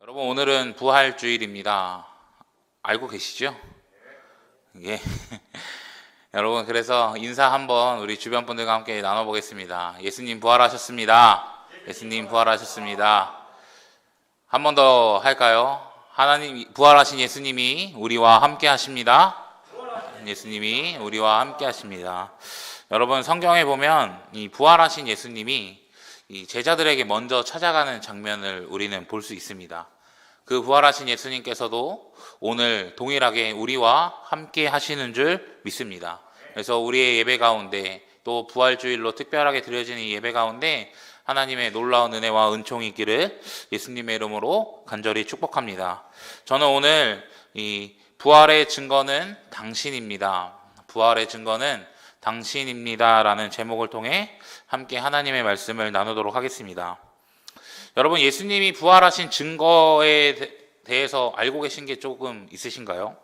여러분, 오늘은 부활주일입니다. 알고 계시죠? 예. 여러분, 그래서 인사 한번 우리 주변 분들과 함께 나눠보겠습니다. 예수님 부활하셨습니다. 예수님 부활하셨습니다. 한 번 더 할까요? 하나님, 부활하신 예수님이 우리와 함께 하십니다. 예수님이 우리와 함께 하십니다. 여러분, 성경에 보면 이 부활하신 예수님이 이 제자들에게 먼저 찾아가는 장면을 우리는 볼 수 있습니다. 그 부활하신 예수님께서도 오늘 동일하게 우리와 함께 하시는 줄 믿습니다. 그래서 우리의 예배 가운데, 또 부활주일로 특별하게 드려지는 이 예배 가운데 하나님의 놀라운 은혜와 은총이 있기를 예수님의 이름으로 간절히 축복합니다. 저는 오늘 이 부활의 증거는 당신입니다. 부활의 증거는 당신입니다 라는 제목을 통해 함께 하나님의 말씀을 나누도록 하겠습니다. 여러분, 예수님이 부활하신 증거에 대해서 알고 계신 게 조금 있으신가요?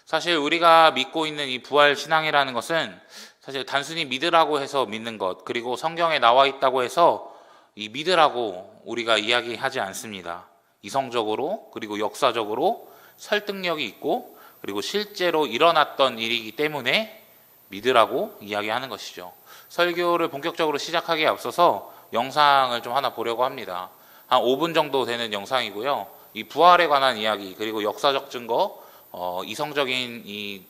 사실 우리가 믿고 있는 이 부활 신앙이라는 것은 사실 단순히 믿으라고 해서 믿는 것, 그리고 성경에 나와 있다고 해서 이 믿으라고 우리가 이야기하지 않습니다. 이성적으로, 그리고 역사적으로 설득력이 있고, 그리고 실제로 일어났던 일이기 때문에 믿으라고 이야기하는 것이죠. 설교를 본격적으로 시작하기에 앞서서 영상을 좀 하나 보려고 합니다. 한 5분 정도 되는 영상이고요. 이 부활에 관한 이야기, 그리고 역사적 증거, 이성적인 이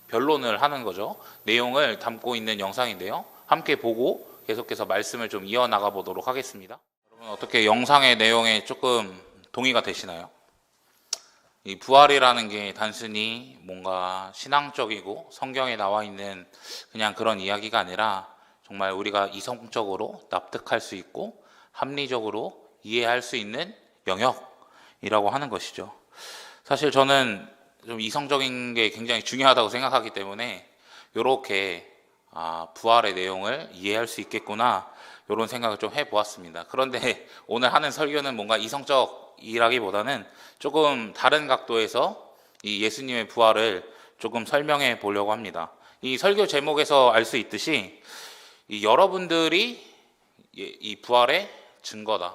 변론을 하는 거죠. 내용을 담고 있는 영상인데요. 함께 보고 계속해서 말씀을 좀 이어나가 보도록 하겠습니다. 여러분, 어떻게 영상의 내용에 조금 동의가 되시나요? 이 부활이라는 게 단순히 뭔가 신앙적이고 성경에 나와 있는 그냥 그런 이야기가 아니라 정말 우리가 이성적으로 납득할 수 있고 합리적으로 이해할 수 있는 영역이라고 하는 것이죠. 사실 저는 좀 이성적인 게 굉장히 중요하다고 생각하기 때문에 이렇게 부활의 내용을 이해할 수 있겠구나, 이런 생각을 좀 해보았습니다. 그런데 오늘 하는 설교는 뭔가 이성적이라기보다는 조금 다른 각도에서 이 예수님의 부활을 조금 설명해 보려고 합니다. 이 설교 제목에서 알 수 있듯이 이 여러분들이 이 부활의 증거다.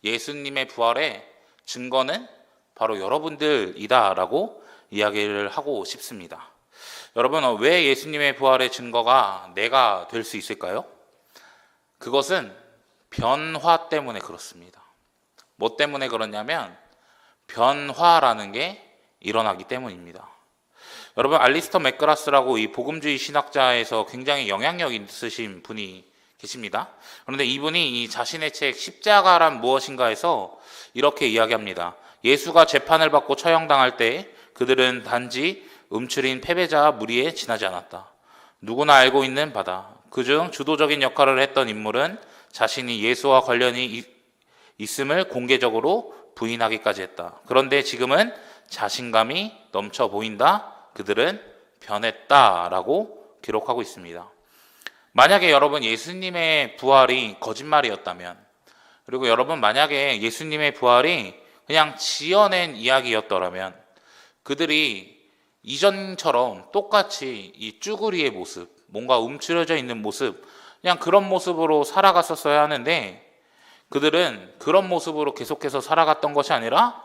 예수님의 부활의 증거는 바로 여러분들이다라고 이야기를 하고 싶습니다. 여러분, 왜 예수님의 부활의 증거가 내가 될 수 있을까요? 그것은 변화 때문에 그렇습니다. 뭐 때문에 그러냐면 변화라는 게 일어나기 때문입니다. 여러분, 알리스터 맥그라스라고 이 복음주의 신학자에서 굉장히 영향력 있으신 분이 계십니다. 그런데 이분이 이 자신의 책 십자가란 무엇인가에서 이렇게 이야기합니다. 예수가 재판을 받고 처형당할 때 그들은 단지 움츠린 패배자 무리에 지나지 않았다. 누구나 알고 있는 바다. 그중 주도적인 역할을 했던 인물은 자신이 예수와 관련이 있음을 공개적으로 부인하기까지 했다. 그런데 지금은 자신감이 넘쳐 보인다. 그들은 변했다라고 기록하고 있습니다. 만약에 여러분 예수님의 부활이 거짓말이었다면, 그리고 여러분 만약에 예수님의 부활이 그냥 지어낸 이야기였더라면, 그들이 이전처럼 똑같이 이 쭈구리의 모습, 뭔가 움츠려져 있는 모습, 그냥 그런 모습으로 살아갔었어야 하는데, 그들은 그런 모습으로 계속해서 살아갔던 것이 아니라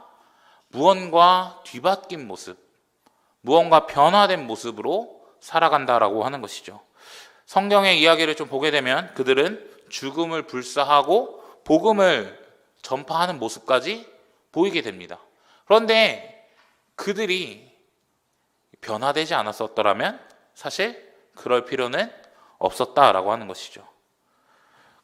무언가 뒤바뀐 모습, 무언가 변화된 모습으로 살아간다라고 하는 것이죠. 성경의 이야기를 좀 보게 되면 그들은 죽음을 불사하고 복음을 전파하는 모습까지 보이게 됩니다. 그런데 그들이 변화되지 않았었더라면 사실 그럴 필요는 없었다라고 하는 것이죠.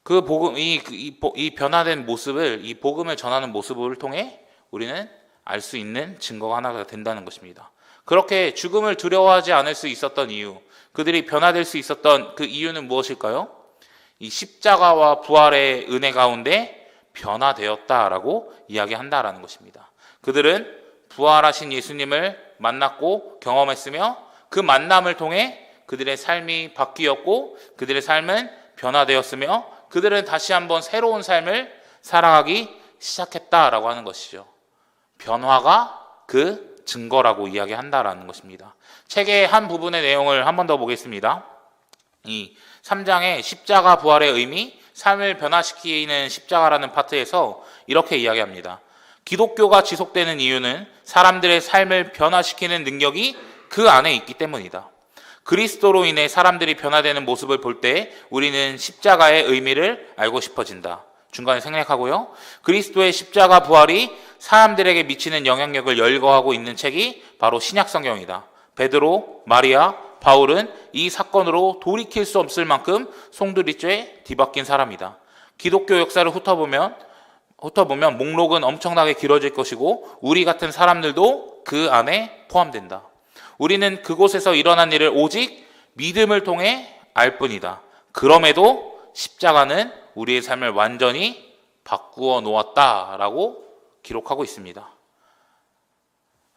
그 복음, 이 변화된 모습을, 이 복음을 전하는 모습을 통해 우리는 알 수 있는 증거가 하나가 된다는 것입니다. 그렇게 죽음을 두려워하지 않을 수 있었던 이유, 그들이 변화될 수 있었던 그 이유는 무엇일까요? 이 십자가와 부활의 은혜 가운데 변화되었다라고 이야기한다라는 것입니다. 그들은 부활하신 예수님을 만났고 경험했으며 그 만남을 통해 그들의 삶이 바뀌었고 그들의 삶은 변화되었으며 그들은 다시 한번 새로운 삶을 살아가기 시작했다라고 하는 것이죠. 변화가 그 증거라고 이야기한다라는 것입니다. 책의 한 부분의 내용을 한 번 더 보겠습니다. 이 3장의 십자가 부활의 의미, 삶을 변화시키는 십자가라는 파트에서 이렇게 이야기합니다. 기독교가 지속되는 이유는 사람들의 삶을 변화시키는 능력이 그 안에 있기 때문이다. 그리스도로 인해 사람들이 변화되는 모습을 볼 때 우리는 십자가의 의미를 알고 싶어진다. 중간에 생략하고요. 그리스도의 십자가 부활이 사람들에게 미치는 영향력을 열거하고 있는 책이 바로 신약 성경이다. 베드로, 마리아, 바울은 이 사건으로 돌이킬 수 없을 만큼 송두리째 뒤바뀐 사람이다. 기독교 역사를 훑어보면 목록은 엄청나게 길어질 것이고 우리 같은 사람들도 그 안에 포함된다. 우리는 그곳에서 일어난 일을 오직 믿음을 통해 알 뿐이다. 그럼에도 십자가는 우리의 삶을 완전히 바꾸어 놓았다라고 기록하고 있습니다.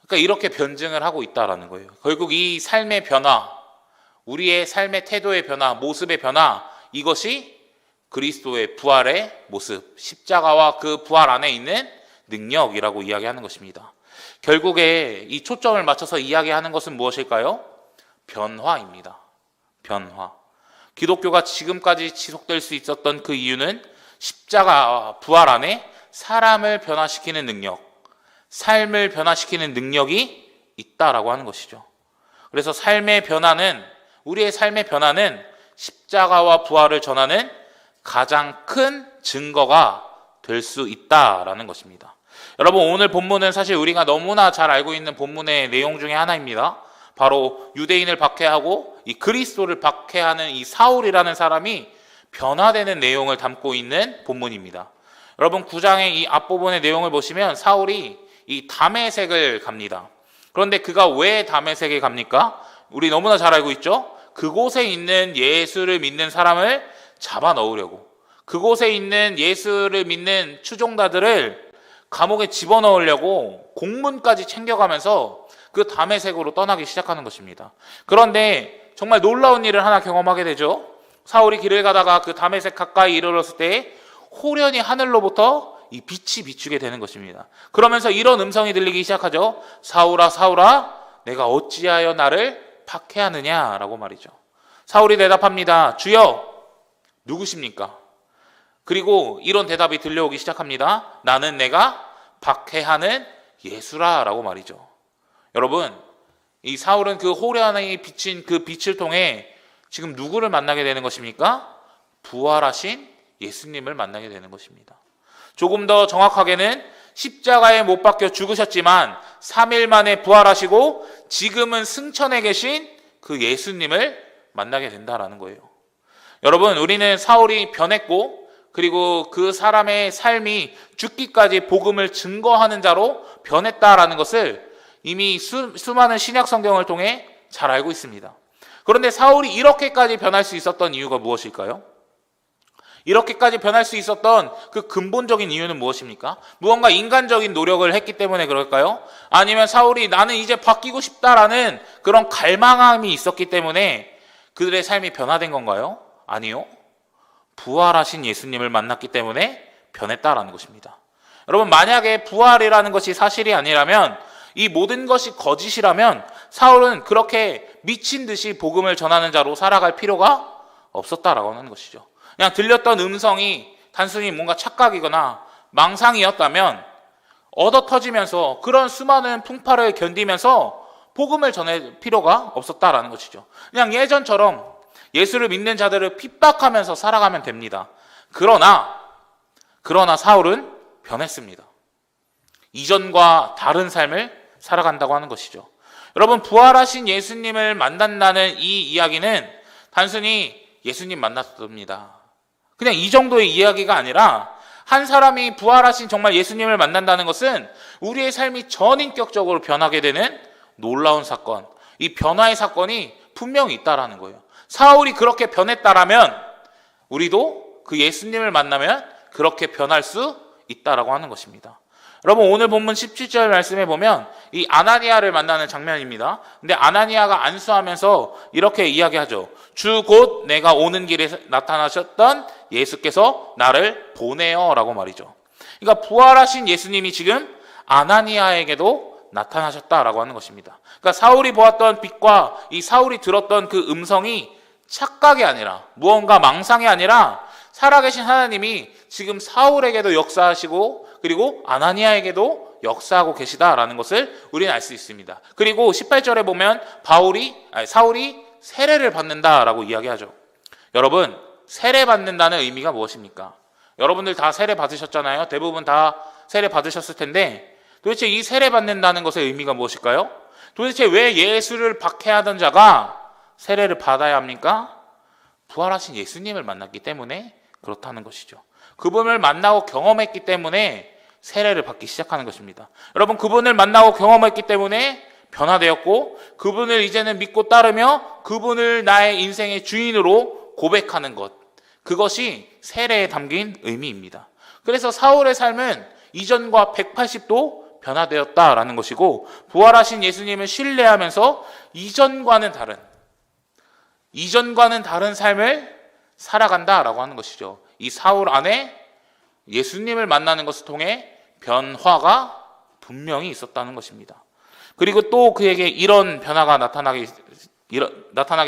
그러니까 이렇게 변증을 하고 있다라는 거예요. 결국 이 삶의 변화, 우리의 삶의 태도의 변화, 모습의 변화, 이것이 그리스도의 부활의 모습, 십자가와 그 부활 안에 있는 능력이라고 이야기하는 것입니다. 결국에 이 초점을 맞춰서 이야기하는 것은 무엇일까요? 변화입니다. 변화. 기독교가 지금까지 지속될 수 있었던 그 이유는 십자가 부활 안에 사람을 변화시키는 능력, 삶을 변화시키는 능력이 있다라고 하는 것이죠. 그래서 우리의 삶의 변화는 십자가와 부활을 전하는 가장 큰 증거가 될 수 있다라는 것입니다. 여러분, 오늘 본문은 사실 우리가 너무나 잘 알고 있는 본문의 내용 중에 하나입니다. 바로 유대인을 박해하고 이 그리스도를 박해하는 이 사울이라는 사람이 변화되는 내용을 담고 있는 본문입니다. 여러분, 9장의 이 앞부분의 내용을 보시면 사울이 이 다메섹을 갑니다. 그런데 그가 왜 다메섹에 갑니까? 우리 너무나 잘 알고 있죠? 그곳에 있는 예수를 믿는 사람을 잡아 넣으려고, 그곳에 있는 예수를 믿는 추종자들을 감옥에 집어넣으려고 공문까지 챙겨가면서 그 다메섹으로 떠나기 시작하는 것입니다. 그런데 정말 놀라운 일을 하나 경험하게 되죠. 사울이 길을 가다가 그 다메섹 가까이 이르렀을 때 호련히 하늘로부터 이 빛이 비추게 되는 것입니다. 그러면서 이런 음성이 들리기 시작하죠. 사울아, 사울아, 내가 어찌하여 나를 박해하느냐라고 말이죠. 사울이 대답합니다. 주여, 누구십니까? 그리고 이런 대답이 들려오기 시작합니다. 나는 내가 박해하는 예수라라고 말이죠. 여러분, 이 사울은 그 호련히 비친 그 빛을 통해 지금 누구를 만나게 되는 것입니까? 부활하신 예수님을 만나게 되는 것입니다. 조금 더 정확하게는 십자가에 못 박혀 죽으셨지만 3일 만에 부활하시고 지금은 승천해 계신 그 예수님을 만나게 된다라는 거예요. 여러분, 우리는 사울이 변했고 그리고 그 사람의 삶이 죽기까지 복음을 증거하는 자로 변했다라는 것을 이미 수많은 신약 성경을 통해 잘 알고 있습니다. 그런데 사울이 이렇게까지 변할 수 있었던 이유가 무엇일까요? 이렇게까지 변할 수 있었던 그 근본적인 이유는 무엇입니까? 무언가 인간적인 노력을 했기 때문에 그럴까요? 아니면 사울이 나는 이제 바뀌고 싶다라는 그런 갈망함이 있었기 때문에 그들의 삶이 변화된 건가요? 아니요. 부활하신 예수님을 만났기 때문에 변했다라는 것입니다. 여러분, 만약에 부활이라는 것이 사실이 아니라면, 이 모든 것이 거짓이라면 사울은 그렇게 미친 듯이 복음을 전하는 자로 살아갈 필요가 없었다라고 하는 것이죠. 그냥 들렸던 음성이 단순히 뭔가 착각이거나 망상이었다면 얻어 터지면서 그런 수많은 풍파를 견디면서 복음을 전할 필요가 없었다라는 것이죠. 그냥 예전처럼 예수를 믿는 자들을 핍박하면서 살아가면 됩니다. 그러나 사울은 변했습니다. 이전과 다른 삶을 살아간다고 하는 것이죠. 여러분, 부활하신 예수님을 만난다는 이 이야기는 단순히 예수님 만났습니다. 그냥 이 정도의 이야기가 아니라 한 사람이 부활하신 정말 예수님을 만난다는 것은 우리의 삶이 전인격적으로 변하게 되는 놀라운 사건, 이 변화의 사건이 분명히 있다라는 거예요. 사울이 그렇게 변했다라면 우리도 그 예수님을 만나면 그렇게 변할 수 있다라고 하는 것입니다. 여러분, 오늘 본문 17절 말씀에 보면 이 아나니아를 만나는 장면입니다. 근데 아나니아가 안수하면서 이렇게 이야기하죠. 주 곧 내가 오는 길에 나타나셨던 예수께서 나를 보내요 라고 말이죠. 그러니까 부활하신 예수님이 지금 아나니아에게도 나타나셨다라고 하는 것입니다. 그러니까 사울이 보았던 빛과 이 사울이 들었던 그 음성이 착각이 아니라, 무언가 망상이 아니라 살아계신 하나님이 지금 사울에게도 역사하시고 그리고 아나니아에게도 역사하고 계시다라는 것을 우리는 알 수 있습니다. 그리고 18절에 보면 사울이 세례를 받는다라고 이야기하죠. 여러분, 세례 받는다는 의미가 무엇입니까? 여러분들 다 세례 받으셨잖아요. 대부분 다 세례 받으셨을 텐데 도대체 이 세례 받는다는 것의 의미가 무엇일까요? 도대체 왜 예수를 박해하던 자가 세례를 받아야 합니까? 부활하신 예수님을 만났기 때문에 그렇다는 것이죠. 그분을 만나고 경험했기 때문에 세례를 받기 시작하는 것입니다. 여러분, 그분을 만나고 경험했기 때문에 변화되었고, 그분을 이제는 믿고 따르며 그분을 나의 인생의 주인으로 고백하는 것, 그것이 세례에 담긴 의미입니다. 그래서 사울의 삶은 이전과 180도 변화되었다라는 것이고, 부활하신 예수님을 신뢰하면서 이전과는 다른 삶을 살아간다라고 하는 것이죠. 이 사울 안에 예수님을 만나는 것을 통해 변화가 분명히 있었다는 것입니다. 그리고 또 그에게 이런 변화가 나타나게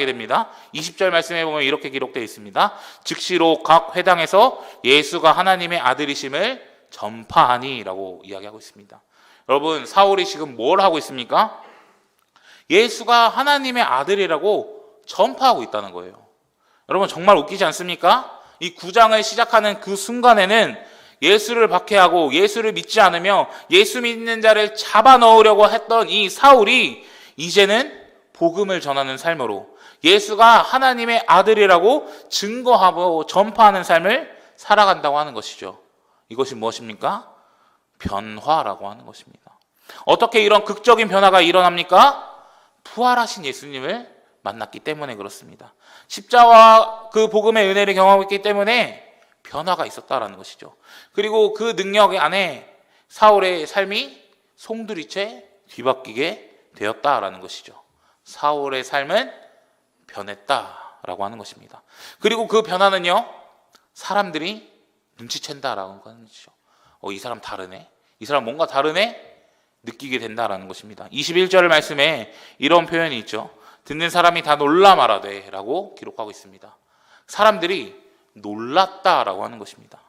됩니다. 20절 말씀에 보면 이렇게 기록되어 있습니다. 즉시로 각 회당에서 예수가 하나님의 아들이심을 전파하니라고 이야기하고 있습니다. 여러분, 사울이 지금 뭘 하고 있습니까? 예수가 하나님의 아들이라고 전파하고 있다는 거예요. 여러분, 정말 웃기지 않습니까? 이 9장을 시작하는 그 순간에는 예수를 박해하고 예수를 믿지 않으며 예수 믿는 자를 잡아넣으려고 했던 이 사울이 이제는 복음을 전하는 삶으로 예수가 하나님의 아들이라고 증거하고 전파하는 삶을 살아간다고 하는 것이죠. 이것이 무엇입니까? 변화라고 하는 것입니다. 어떻게 이런 극적인 변화가 일어납니까? 부활하신 예수님을 만났기 때문에 그렇습니다. 십자와 그 복음의 은혜를 경험했기 때문에 변화가 있었다라는 것이죠. 그리고 그 능력 안에 사울의 삶이 송두리째 뒤바뀌게 되었다라는 것이죠. 사울의 삶은 변했다라고 하는 것입니다. 그리고 그 변화는요, 사람들이 눈치챈다라고 하는 것이죠. 이 사람 다르네, 이 사람 뭔가 다르네 느끼게 된다라는 것입니다. 21절 말씀에 이런 표현이 있죠. 듣는 사람이 다 놀라 말하되 라고 기록하고 있습니다. 사람들이 놀랐다라고 하는 것입니다.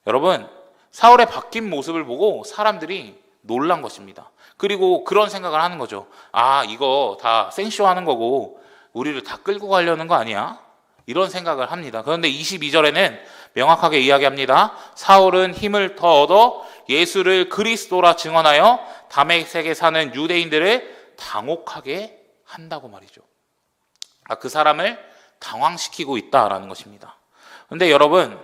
여러분, 사울의 바뀐 모습을 보고 사람들이 놀란 것입니다. 그리고 그런 생각을 하는 거죠. 아, 이거 다 생쇼 하는 거고 우리를 다 끌고 가려는 거 아니야? 이런 생각을 합니다. 그런데 22절에는 명확하게 이야기합니다. 사울은 힘을 더 얻어 예수를 그리스도라 증언하여 다메섹에 사는 유대인들을 당혹하게 한다고 말이죠. 그 사람을 당황시키고 있다라는 것입니다. 그런데 여러분,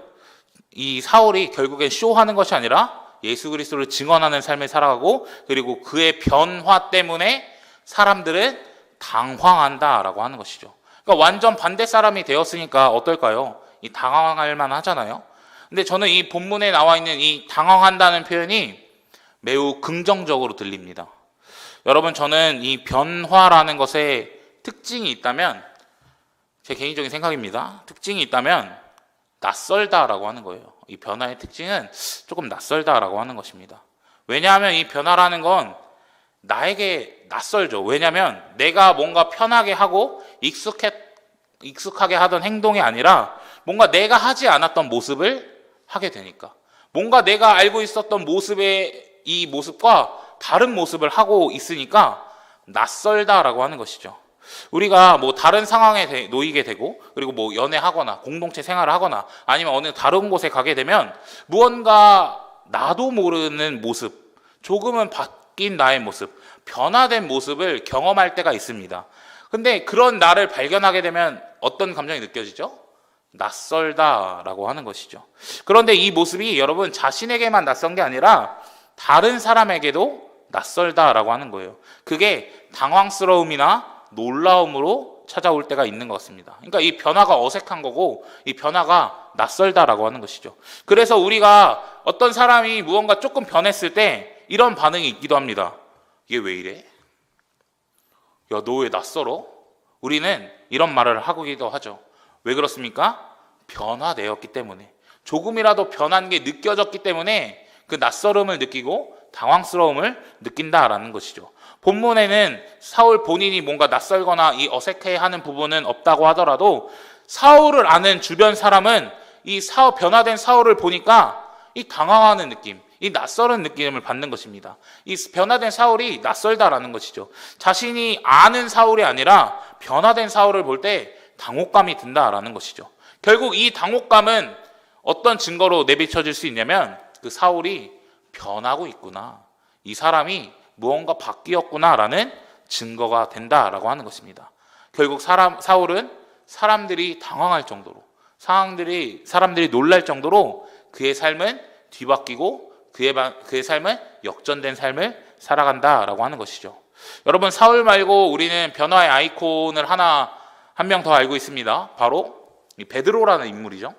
이 사울이 결국엔 쇼하는 것이 아니라 예수 그리스도를 증언하는 삶을 살아가고, 그리고 그의 변화 때문에 사람들은 당황한다라고 하는 것이죠. 그러니까 완전 반대 사람이 되었으니까 어떨까요? 이 당황할 만하잖아요. 근데 저는 이 본문에 나와 있는 이 당황한다는 표현이 매우 긍정적으로 들립니다. 여러분, 저는 이 변화라는 것에 특징이 있다면, 제 개인적인 생각입니다. 특징이 있다면 낯설다라고 하는 거예요. 이 변화의 특징은 조금 낯설다라고 하는 것입니다. 왜냐하면 이 변화라는 건 나에게 낯설죠. 왜냐하면 내가 뭔가 편하게 하고 익숙하게 하던 행동이 아니라 뭔가 내가 하지 않았던 모습을 하게 되니까, 뭔가 내가 알고 있었던 모습의 이 모습과 다른 모습을 하고 있으니까 낯설다라고 하는 것이죠. 우리가 뭐 다른 상황에 놓이게 되고, 그리고 뭐 연애하거나 공동체 생활을 하거나 아니면 어느 다른 곳에 가게 되면 무언가 나도 모르는 모습, 조금은 바뀐 나의 모습, 변화된 모습을 경험할 때가 있습니다. 근데 그런 나를 발견하게 되면 어떤 감정이 느껴지죠? 낯설다라고 하는 것이죠. 그런데 이 모습이 여러분 자신에게만 낯선 게 아니라 다른 사람에게도 낯설다라고 하는 거예요. 그게 당황스러움이나 놀라움으로 찾아올 때가 있는 것 같습니다. 그러니까 이 변화가 어색한 거고 이 변화가 낯설다라고 하는 것이죠. 그래서 우리가 어떤 사람이 무언가 조금 변했을 때 이런 반응이 있기도 합니다. 얘 왜 이래? 야, 너 왜 낯설어? 우리는 이런 말을 하기도 하죠. 왜 그렇습니까? 변화되었기 때문에, 조금이라도 변한 게 느껴졌기 때문에 그 낯설음을 느끼고 당황스러움을 느낀다라는 것이죠. 본문에는 사울 본인이 뭔가 낯설거나 이 어색해하는 부분은 없다고 하더라도 사울을 아는 주변 사람은 이 변화된 사울을 보니까 이 당황하는 느낌, 이 낯설은 느낌을 받는 것입니다. 이 변화된 사울이 낯설다라는 것이죠. 자신이 아는 사울이 아니라 변화된 사울을 볼 때 당혹감이 든다라는 것이죠. 결국 이 당혹감은 어떤 증거로 내비쳐질 수 있냐면 그 사울이 변하고 있구나, 이 사람이 무언가 바뀌었구나라는 증거가 된다라고 하는 것입니다. 결국 사울은 사람들이 당황할 정도로, 사람들이 놀랄 정도로 그의 삶은 뒤바뀌고 그의 삶은 역전된 삶을 살아간다라고 하는 것이죠. 여러분, 사울 말고 우리는 변화의 아이콘을 한 명 더 알고 있습니다. 바로 이 베드로라는 인물이죠.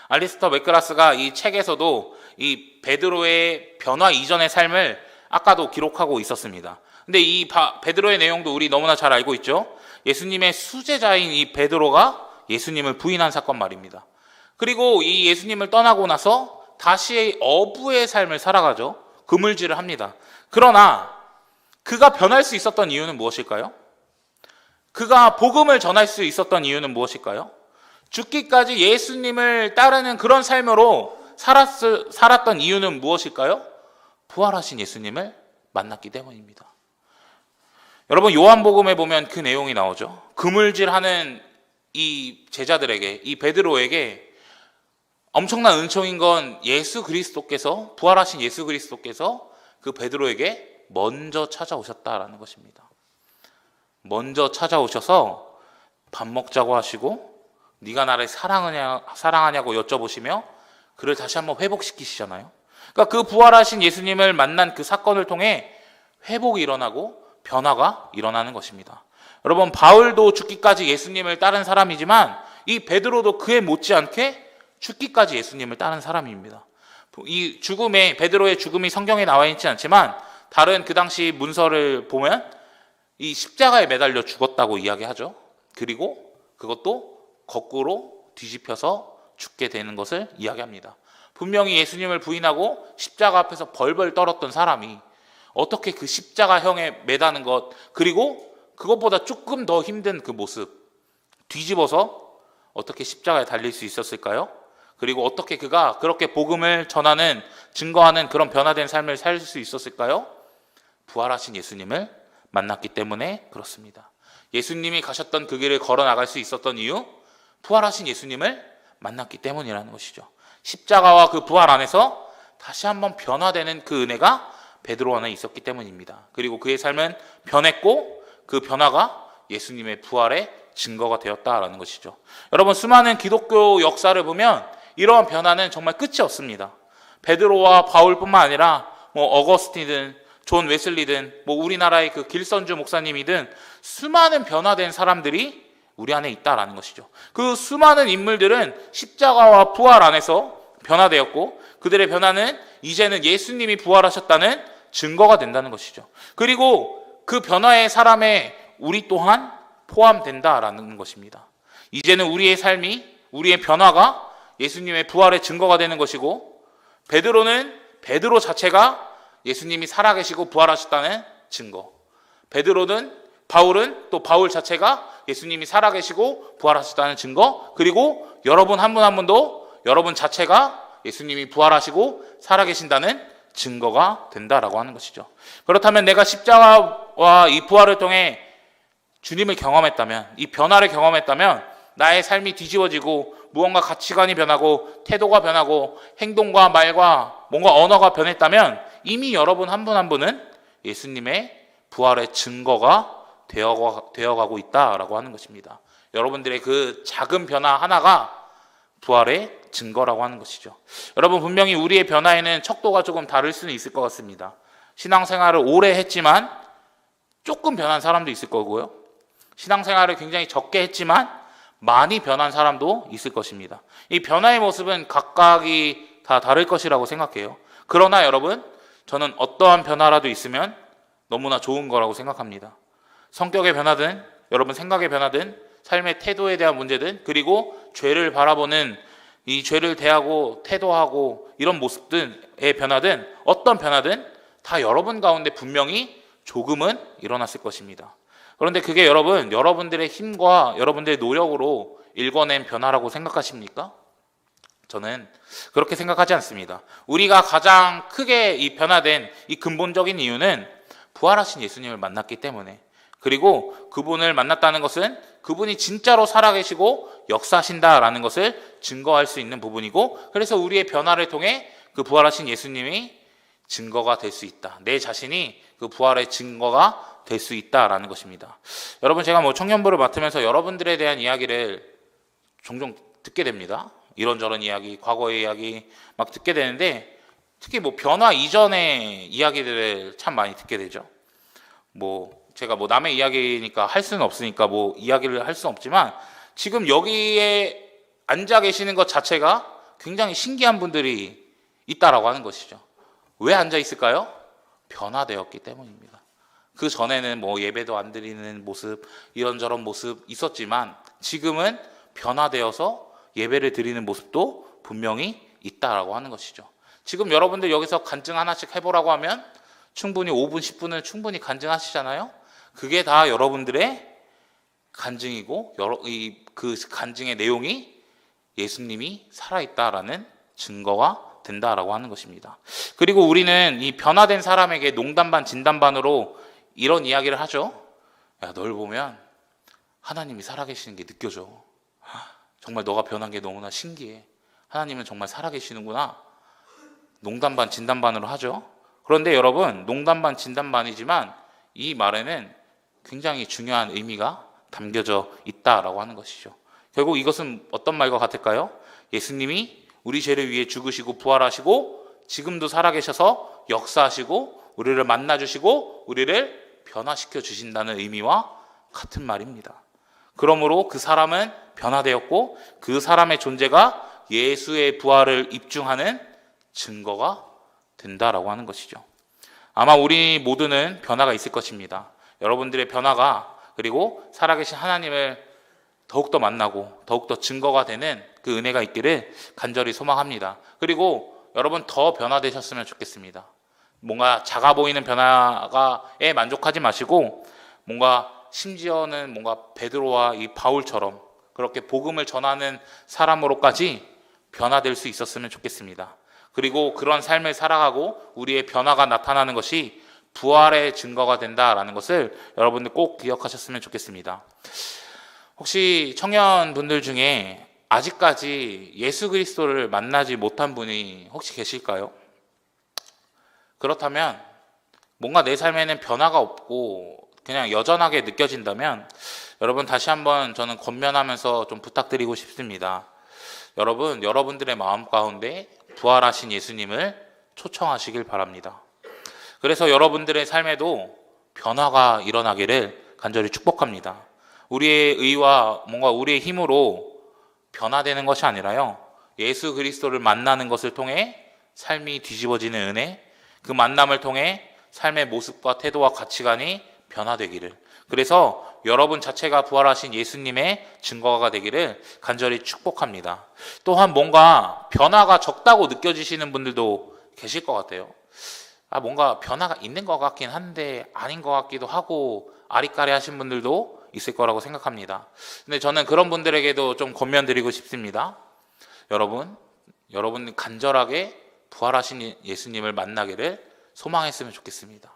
알리스터 맥그라스가 이 책에서도 이 베드로의 변화 이전의 삶을 아까도 기록하고 있었습니다. 근데 이 베드로의 내용도 우리 너무나 잘 알고 있죠. 예수님의 수제자인 이 베드로가 예수님을 부인한 사건 말입니다. 그리고 이 예수님을 떠나고 나서 다시 어부의 삶을 살아가죠. 그물질을 합니다. 그러나 그가 변할 수 있었던 이유는 무엇일까요? 그가 복음을 전할 수 있었던 이유는 무엇일까요? 죽기까지 예수님을 따르는 그런 삶으로 살았던 이유는 무엇일까요? 부활하신 예수님을 만났기 때문입니다. 여러분, 요한복음에 보면 그 내용이 나오죠. 그물질하는 이 제자들에게, 이 베드로에게 엄청난 은총인 건 예수 그리스도께서, 부활하신 예수 그리스도께서 그 베드로에게 먼저 찾아오셨다라는 것입니다. 먼저 찾아오셔서 밥 먹자고 하시고 네가 나를 사랑하냐고 여쭤보시며 그를 다시 한번 회복시키시잖아요. 그러니까 그 부활하신 예수님을 만난 그 사건을 통해 회복이 일어나고 변화가 일어나는 것입니다. 여러분, 바울도 죽기까지 예수님을 따른 사람이지만 이 베드로도 그에 못지않게 죽기까지 예수님을 따른 사람입니다. 이 베드로의 죽음이 성경에 나와 있지 않지만 다른 그 당시 문서를 보면 이 십자가에 매달려 죽었다고 이야기하죠. 그리고 그것도 거꾸로 뒤집혀서 죽게 되는 것을 이야기합니다. 분명히 예수님을 부인하고 십자가 앞에서 벌벌 떨었던 사람이 어떻게 그 십자가형에 매다는 것, 그리고 그것보다 조금 더 힘든 그 모습, 뒤집어서 어떻게 십자가에 달릴 수 있었을까요? 그리고 어떻게 그가 그렇게 복음을 전하는, 증거하는 그런 변화된 삶을 살 수 있었을까요? 부활하신 예수님을 만났기 때문에 그렇습니다. 예수님이 가셨던 그 길을 걸어 나갈 수 있었던 이유, 부활하신 예수님을 만났기 때문이라는 것이죠. 십자가와 그 부활 안에서 다시 한번 변화되는 그 은혜가 베드로 안에 있었기 때문입니다. 그리고 그의 삶은 변했고 그 변화가 예수님의 부활의 증거가 되었다라는 것이죠. 여러분, 수많은 기독교 역사를 보면 이러한 변화는 정말 끝이 없습니다. 베드로와 바울뿐만 아니라 어거스틴이든 존 웨슬리든 우리나라의 그 길선주 목사님이든 수많은 변화된 사람들이 우리 안에 있다라는 것이죠. 그 수많은 인물들은 십자가와 부활 안에서 변화되었고 그들의 변화는 이제는 예수님이 부활하셨다는 증거가 된다는 것이죠. 그리고 그 변화의 사람에 우리 또한 포함된다라는 것입니다. 이제는 우리의 삶이, 우리의 변화가 예수님의 부활의 증거가 되는 것이고, 베드로는 베드로 자체가 예수님이 살아계시고 부활하셨다는 증거, 바울은 또 바울 자체가 예수님이 살아계시고 부활하셨다는 증거, 그리고 여러분 한 분 한 분도 여러분 자체가 예수님이 부활하시고 살아계신다는 증거가 된다라고 하는 것이죠. 그렇다면 내가 십자가와 이 부활을 통해 주님을 경험했다면, 이 변화를 경험했다면 나의 삶이 뒤집어지고 무언가 가치관이 변하고 태도가 변하고 행동과 말과 뭔가 언어가 변했다면 이미 여러분 한 분 한 분은 예수님의 부활의 증거가 되어가고 있다라고 하는 것입니다. 여러분들의 그 작은 변화 하나가 부활의 증거라고 하는 것이죠. 여러분, 분명히 우리의 변화에는 척도가 조금 다를 수는 있을 것 같습니다. 신앙생활을 오래 했지만 조금 변한 사람도 있을 거고요. 신앙생활을 굉장히 적게 했지만 많이 변한 사람도 있을 것입니다. 이 변화의 모습은 각각이 다 다를 것이라고 생각해요. 그러나 여러분, 저는 어떠한 변화라도 있으면 너무나 좋은 거라고 생각합니다. 성격의 변화든, 여러분 생각의 변화든, 삶의 태도에 대한 문제든, 그리고 죄를 바라보는 이 죄를 대하고 태도하고 이런 모습들의 변화든, 어떤 변화든 다 여러분 가운데 분명히 조금은 일어났을 것입니다. 그런데 그게 여러분들의 힘과 여러분들의 노력으로 일궈낸 변화라고 생각하십니까? 저는 그렇게 생각하지 않습니다. 우리가 가장 크게 이 변화된 이 근본적인 이유는 부활하신 예수님을 만났기 때문에, 그리고 그분을 만났다는 것은 그분이 진짜로 살아계시고 역사하신다라는 것을 증거할 수 있는 부분이고, 그래서 우리의 변화를 통해 그 부활하신 예수님이 증거가 될 수 있다. 내 자신이 그 부활의 증거가 될 수 있다라는 것입니다. 여러분, 제가 청년부를 맡으면서 여러분들에 대한 이야기를 종종 듣게 됩니다. 이런저런 이야기, 과거의 이야기 막 듣게 되는데, 특히 변화 이전의 이야기들을 참 많이 듣게 되죠. 제가 남의 이야기니까 할 수는 없으니까 이야기를 할 수는 없지만, 지금 여기에 앉아 계시는 것 자체가 굉장히 신기한 분들이 있다라고 하는 것이죠. 왜 앉아 있을까요? 변화되었기 때문입니다. 그 전에는 예배도 안 드리는 모습, 이런저런 모습 있었지만, 지금은 변화되어서 예배를 드리는 모습도 분명히 있다라고 하는 것이죠. 지금 여러분들 여기서 간증 하나씩 해보라고 하면 충분히 5분, 10분은 충분히 간증하시잖아요. 그게 다 여러분들의 간증이고, 그 간증의 내용이 예수님이 살아있다라는 증거가 된다라고 하는 것입니다. 그리고 우리는 이 변화된 사람에게 농담 반 진담 반으로 이런 이야기를 하죠. 야, 널 보면 하나님이 살아계시는 게 느껴져. 정말 너가 변한 게 너무나 신기해. 하나님은 정말 살아계시는구나. 농담 반 진담 반으로 하죠. 그런데 여러분, 농담 반 진담 반이지만 이 말에는 굉장히 중요한 의미가 담겨져 있다라고 하는 것이죠. 결국 이것은 어떤 말과 같을까요? 예수님이 우리 죄를 위해 죽으시고 부활하시고 지금도 살아계셔서 역사하시고 우리를 만나주시고 우리를 변화시켜 주신다는 의미와 같은 말입니다. 그러므로 그 사람은 변화되었고 그 사람의 존재가 예수의 부활을 입증하는 증거가 된다라고 하는 것이죠. 아마 우리 모두는 변화가 있을 것입니다. 여러분들의 변화가, 그리고 살아계신 하나님을 더욱더 만나고 더욱더 증거가 되는 그 은혜가 있기를 간절히 소망합니다. 그리고 여러분 더 변화되셨으면 좋겠습니다. 뭔가 작아 보이는 변화에 만족하지 마시고, 심지어는 베드로와 이 바울처럼 그렇게 복음을 전하는 사람으로까지 변화될 수 있었으면 좋겠습니다. 그리고 그런 삶을 살아가고 우리의 변화가 나타나는 것이 부활의 증거가 된다라는 것을 여러분들 꼭 기억하셨으면 좋겠습니다. 혹시 청년분들 중에 아직까지 예수 그리스도를 만나지 못한 분이 혹시 계실까요? 그렇다면 뭔가 내 삶에는 변화가 없고 그냥 여전하게 느껴진다면 여러분 다시 한번 저는 권면하면서 좀 부탁드리고 싶습니다. 여러분, 여러분들의 마음 가운데 부활하신 예수님을 초청하시길 바랍니다. 그래서 여러분들의 삶에도 변화가 일어나기를 간절히 축복합니다. 우리의 의와 우리의 힘으로 변화되는 것이 아니라요, 예수 그리스도를 만나는 것을 통해 삶이 뒤집어지는 은혜, 그 만남을 통해 삶의 모습과 태도와 가치관이 변화되기를, 그래서 여러분 자체가 부활하신 예수님의 증거가 되기를 간절히 축복합니다. 또한 뭔가 변화가 적다고 느껴지시는 분들도 계실 것 같아요. 뭔가 변화가 있는 것 같긴 한데 아닌 것 같기도 하고 아리까리 하신 분들도 있을 거라고 생각합니다. 근데 저는 그런 분들에게도 좀 권면드리고 싶습니다. 여러분 간절하게 부활하신 예수님을 만나기를 소망했으면 좋겠습니다.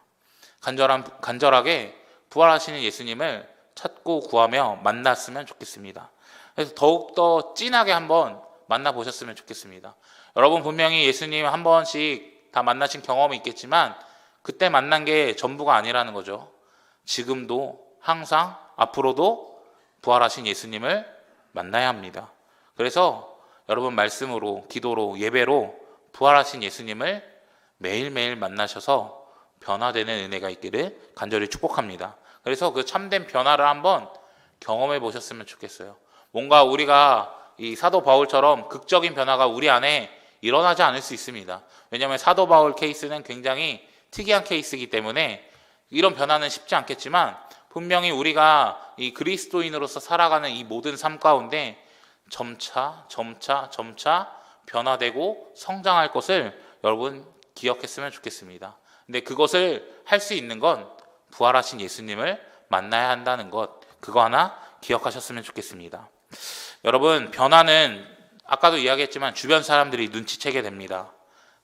간절하게 부활하시는 예수님을 찾고 구하며 만났으면 좋겠습니다. 그래서 더욱더 진하게 한번 만나보셨으면 좋겠습니다. 여러분 분명히 예수님 한 번씩 다 만나신 경험이 있겠지만 그때 만난 게 전부가 아니라는 거죠. 지금도 항상 앞으로도 부활하신 예수님을 만나야 합니다. 그래서 여러분 말씀으로, 기도로, 예배로 부활하신 예수님을 매일매일 만나셔서 변화되는 은혜가 있기를 간절히 축복합니다. 그래서 그 참된 변화를 한번 경험해 보셨으면 좋겠어요. 뭔가 우리가 이 사도 바울처럼 극적인 변화가 우리 안에 일어나지 않을 수 있습니다. 왜냐하면 사도 바울 케이스는 굉장히 특이한 케이스이기 때문에 이런 변화는 쉽지 않겠지만 분명히 우리가 이 그리스도인으로서 살아가는 이 모든 삶 가운데 점차 변화되고 성장할 것을 여러분 기억했으면 좋겠습니다. 근데 그것을 할 수 있는 건 부활하신 예수님을 만나야 한다는 것, 그거 하나 기억하셨으면 좋겠습니다. 여러분, 변화는 아까도 이야기했지만 주변 사람들이 눈치채게 됩니다.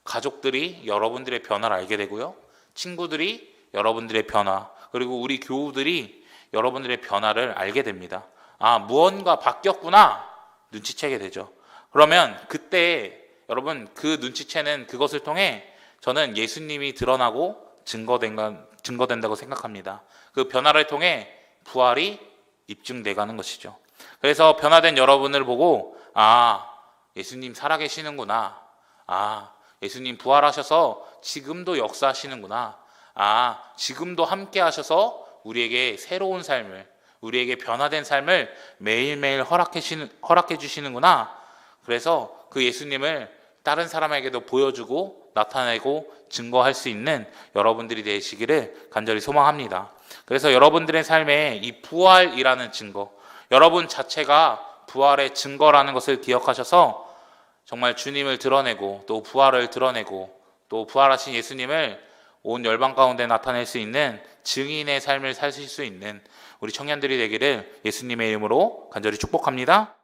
가족들이 여러분들의 변화를 알게 되고요. 친구들이 여러분들의 변화, 그리고 우리 교우들이 여러분들의 변화를 알게 됩니다. 아, 무언가 바뀌었구나 눈치채게 되죠. 그러면 그때 여러분 그 눈치채는 그것을 통해 저는 예수님이 드러나고 증거된다고 생각합니다. 그 변화를 통해 부활이 입증돼 가는 것이죠. 그래서 변화된 여러분을 보고 아, 예수님 살아계시는구나. 아, 예수님 부활하셔서 지금도 역사하시는구나. 아, 지금도 함께 하셔서 우리에게 새로운 삶을, 우리에게 변화된 삶을 매일매일 허락해 주시는구나. 그래서 그 예수님을 다른 사람에게도 보여주고 나타내고 증거할 수 있는 여러분들이 되시기를 간절히 소망합니다. 그래서 여러분들의 삶에 이 부활이라는 증거, 여러분 자체가 부활의 증거라는 것을 기억하셔서 정말 주님을 드러내고 또 부활을 드러내고 또 부활하신 예수님을 온 열방 가운데 나타낼 수 있는 증인의 삶을 사실 수 있는 우리 청년들이 되기를 예수님의 이름으로 간절히 축복합니다.